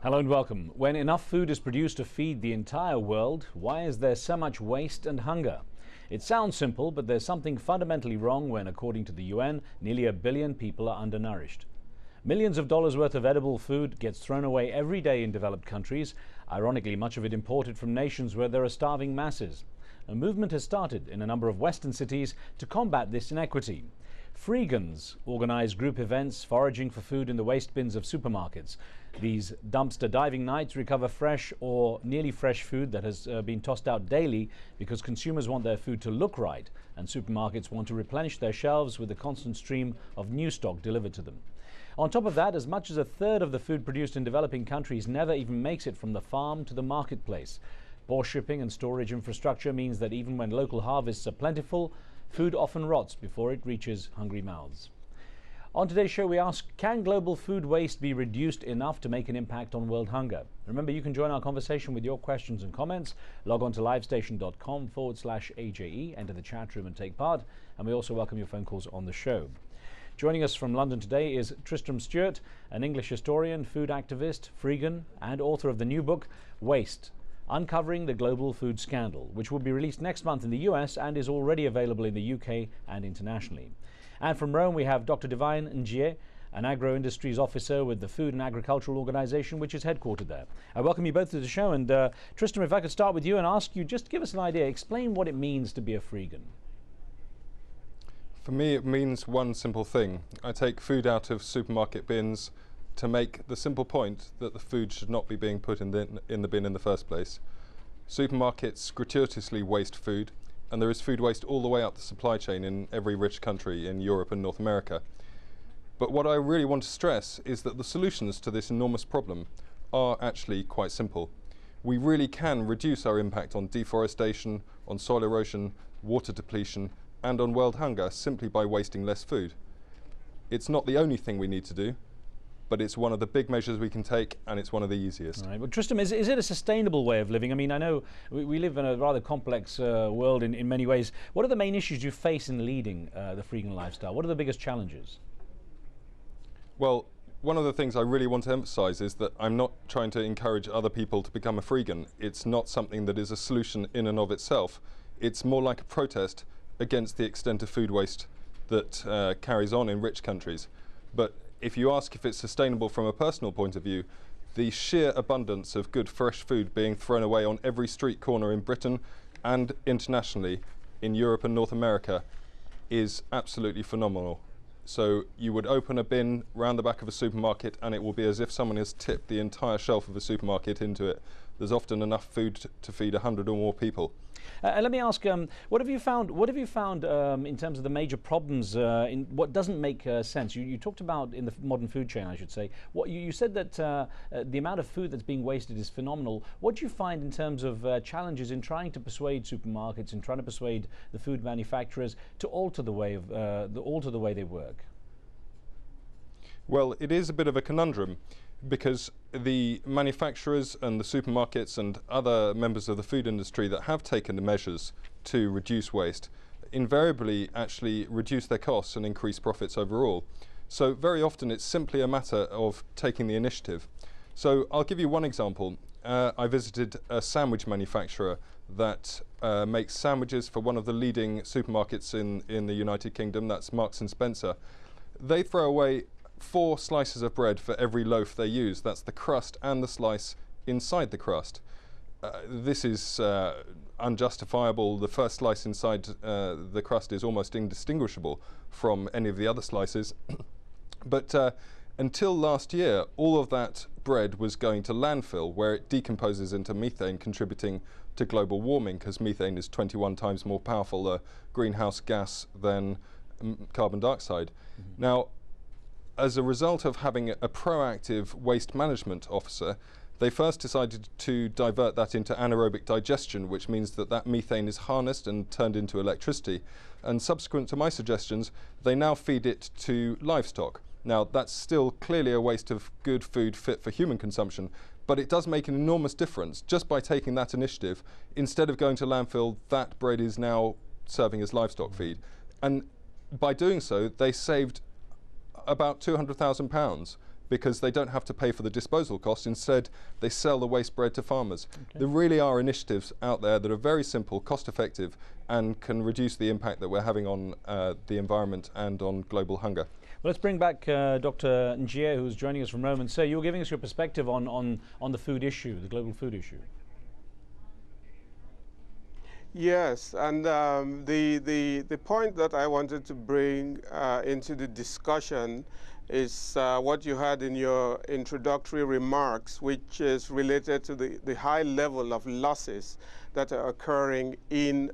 Hello and welcome. When enough food is produced to feed the entire world, why is there so much waste and hunger? It sounds simple, but there's something fundamentally wrong when, according to the UN, nearly 1 billion people are undernourished. Millions of dollars worth of edible food gets thrown away every day in developed countries, ironically much of it imported from nations where there are starving masses. A movement has started in a number of Western cities to combat this inequity. Freegans organize group events foraging for food in the waste bins of supermarkets. These dumpster diving nights recover fresh or nearly fresh food that has been tossed out daily because consumers want their food to look right and supermarkets want to replenish their shelves with a constant stream of new stock delivered to them. On top of that, as much as a third of the food produced in developing countries never even makes it from the farm to the marketplace. Poor shipping and storage infrastructure means that even when local harvests are plentiful, food often rots before it reaches hungry mouths. On today's show, we ask, can global food waste be reduced enough to make an impact on world hunger? Remember, you can join our conversation with your questions and comments. Log on to livestation.com/AJE, enter the chat room and take part. And we also welcome your phone calls on the show. Joining us from London today is Tristram Stewart, an English historian, food activist, freegan, and author of the new book, Waste: Uncovering the Global Food Scandal, which will be released next month in the US and is already available in the UK and internationally. And from Rome, we have Dr. Divine Njie, an agro-industries officer with the Food and Agricultural Organization, which is headquartered there. I welcome you both to the show. And Tristram, if I could start with you and ask you, just give us an idea, explain what it means to be a freegan. For me, it means one simple thing. I take food out of supermarket bins to make the simple point that the food should not be being put in the bin in the first place. Supermarkets gratuitously waste food, and there is food waste all the way up the supply chain in every rich country in Europe and North America. But what I really want to stress is that the solutions to this enormous problem are actually quite simple. We really can reduce our impact on deforestation, on soil erosion, water depletion, and on world hunger simply by wasting less food. It's not the only thing we need to do, but it's one of the big measures we can take, and it's one of the easiest. All right. Well, Tristram, is it a sustainable way of living? I mean, I know we live in a rather complex world in many ways. What are the main issues you face in leading the freegan lifestyle? What are the biggest challenges? Well, one of the things I really want to emphasize is that I'm not trying to encourage other people to become a freegan. It's not something that is a solution in and of itself. It's more like a protest against the extent of food waste that carries on in rich countries. But if you ask if it's sustainable from a personal point of view, the sheer abundance of good fresh food being thrown away on every street corner in Britain and internationally in Europe and North America is absolutely phenomenal. So you would open a bin round the back of a supermarket and it will be as if someone has tipped the entire shelf of a supermarket into it. There's often enough food to feed 100 or more people. Let me ask, what have you found in terms of the major problems in what doesn't make sense? You talked about in the modern food chain, I should say. What you said that the amount of food that's being wasted is phenomenal. What do you find in terms of challenges in trying to persuade supermarkets and trying to persuade the food manufacturers to alter the way they work? Well, it is a bit of a conundrum, because the manufacturers and the supermarkets and other members of the food industry that have taken the measures to reduce waste invariably actually reduce their costs and increase profits overall. So very often it's simply a matter of taking the initiative. So I'll give you one example. I visited a sandwich manufacturer that makes sandwiches for one of the leading supermarkets in the United Kingdom, that's Marks and Spencer. They throw away 4 slices of bread for every loaf they use. That's the crust and the slice inside the crust. This is unjustifiable. The first slice inside the crust is almost indistinguishable from any of the other slices. But until last year, all of that bread was going to landfill, where it decomposes into methane, contributing to global warming, because methane is 21 times more powerful a greenhouse gas than carbon dioxide. Mm-hmm. Now, as a result of having a proactive waste management officer, they first decided to divert that into anaerobic digestion, which means that that methane is harnessed and turned into electricity. And subsequent to my suggestions, they now feed it to livestock. Now, that's still clearly a waste of good food fit for human consumption, but it does make an enormous difference. Just by taking that initiative, instead of going to landfill, that bread is now serving as livestock feed. And by doing so, they saved about £200,000 because they don't have to pay for the disposal cost. Instead, they sell the waste bread to farmers. There really are initiatives out there that are very simple, cost effective, and can reduce the impact that we're having on the environment and on global hunger. Well, let's bring back Dr. Njie, who's joining us from Rome. And sir, you were giving us your perspective on the food issue, the global food issue. Yes, and the point that I wanted to bring into the discussion is what you had in your introductory remarks, which is related to the high level of losses that are occurring in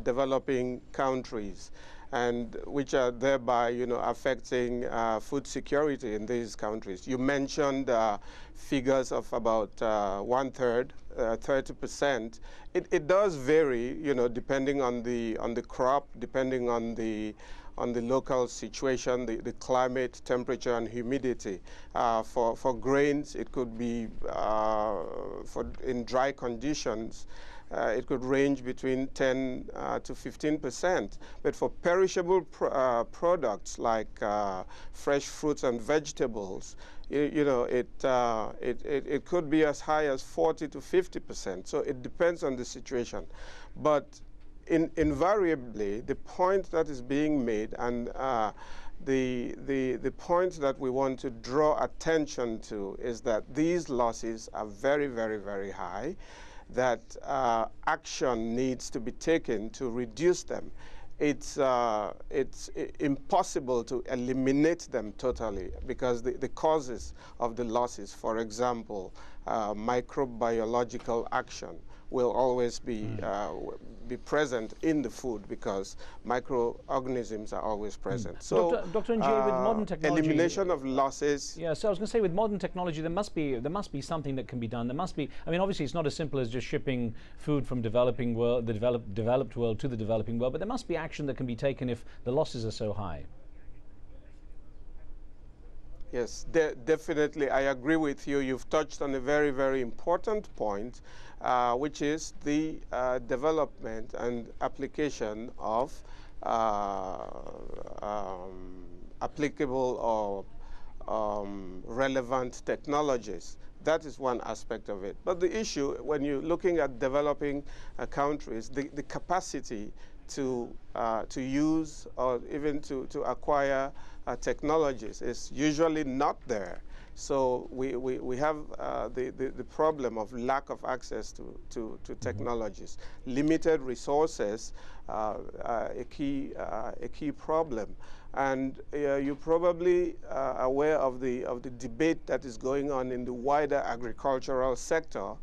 developing countries, and which are thereby, affecting food security in these countries. You mentioned figures of about 1/3, 30%. It does vary, depending on the crop, depending on the local situation, the climate, temperature, and humidity. For grains, it could be in dry conditions. It could range between 10 to 15%. But for perishable products like fresh fruits and vegetables, it could be as high as 40 to 50%. So it depends on the situation. But invariably, the point that is being made and the point that we want to draw attention to is that these losses are very, very, very high, that action needs to be taken to reduce them. It's impossible to eliminate them totally because the causes of the losses, for example, microbiological action, will always be present in the food because microorganisms are always present. So, Dr. Njie, with modern technology, elimination of losses. Yeah, so I was going to say, with modern technology, there must be something that can be done. There must be. I mean, obviously, it's not as simple as just shipping food from the developed world to the developing world, but there must be action that can be taken if the losses are so high. Yes, definitely. I agree with you. You've touched on a very, very important point, which is the development and application of applicable or relevant technologies. That is one aspect of it. But the issue, when you're looking at developing countries, the capacity to use or even to acquire technologies is usually not there. So we have the problem of lack of access to technologies, limited resources, a key problem. And you're probably aware of the debate that is going on in the wider agricultural sector,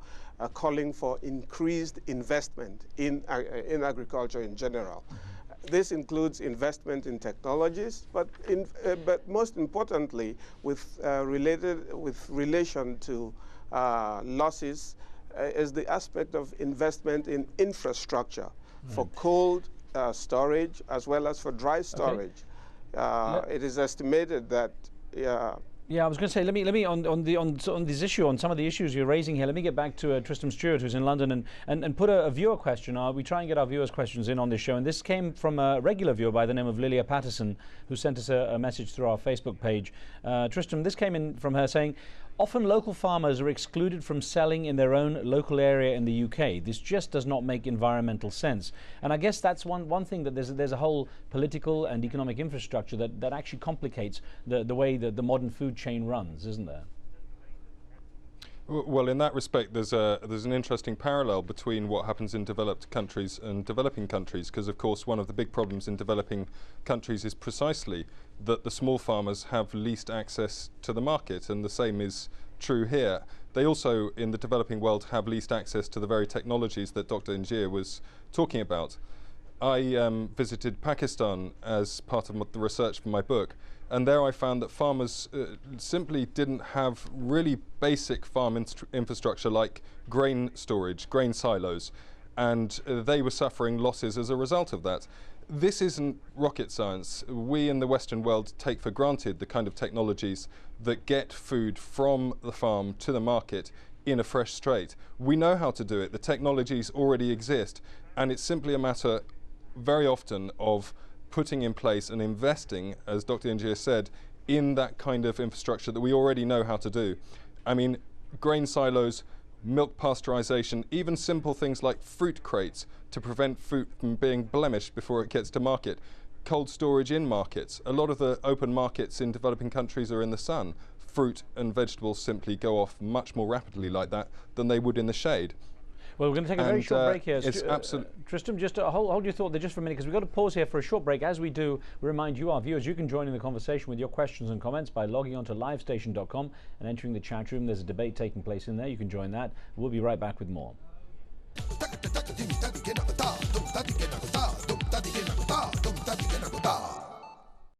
calling for increased investment in agriculture in general. This includes investment in technologies, but most importantly, with relation to losses, is the aspect of investment in infrastructure for cold storage as well as for dry storage. It is estimated that. Yeah, I was going to say, let me on this issue, on some of the issues you're raising here, let me get back to Tristram Stewart, who's in London, and put a viewer question. We try and get our viewers' questions in on this show, and this came from a regular viewer by the name of Lilia Patterson, who sent us a message through our Facebook page. Tristram, this came in from her saying, often local farmers are excluded from selling in their own local area in the UK. This just does not make environmental sense. And I guess that's one thing, that there's a whole political and economic infrastructure that actually complicates the way that the modern food chain runs, isn't there? Well, in that respect, there's an interesting parallel between what happens in developed countries and developing countries, because of course one of the big problems in developing countries is precisely that the small farmers have least access to the market, and the same is true here. They also, in the developing world, have least access to the very technologies that Dr. Njie was talking about. I visited Pakistan as part of the research for my book, and there I found that farmers simply didn't have really basic farm infrastructure like grain storage, grain silos, and they were suffering losses as a result of that. This isn't rocket science. We in the Western world take for granted the kind of technologies that get food from the farm to the market in a fresh state. We know how to do it. The technologies already exist, and it's simply a matter very often of putting in place and investing, as Dr. Njie said, in that kind of infrastructure that we already know how to do. I mean, grain silos, milk pasteurization, even simple things like fruit crates to prevent fruit from being blemished before it gets to market. Cold storage in markets. A lot of the open markets in developing countries are in the sun. Fruit and vegetables simply go off much more rapidly like that than they would in the shade. Well, we're going to take a very short break here. Tristram, just hold your thought there just for a minute, because we've got to pause here for a short break. As we do, we remind you, our viewers, you can join in the conversation with your questions and comments by logging on to livestation.com and entering the chat room. There's a debate taking place in there. You can join that. We'll be right back with more.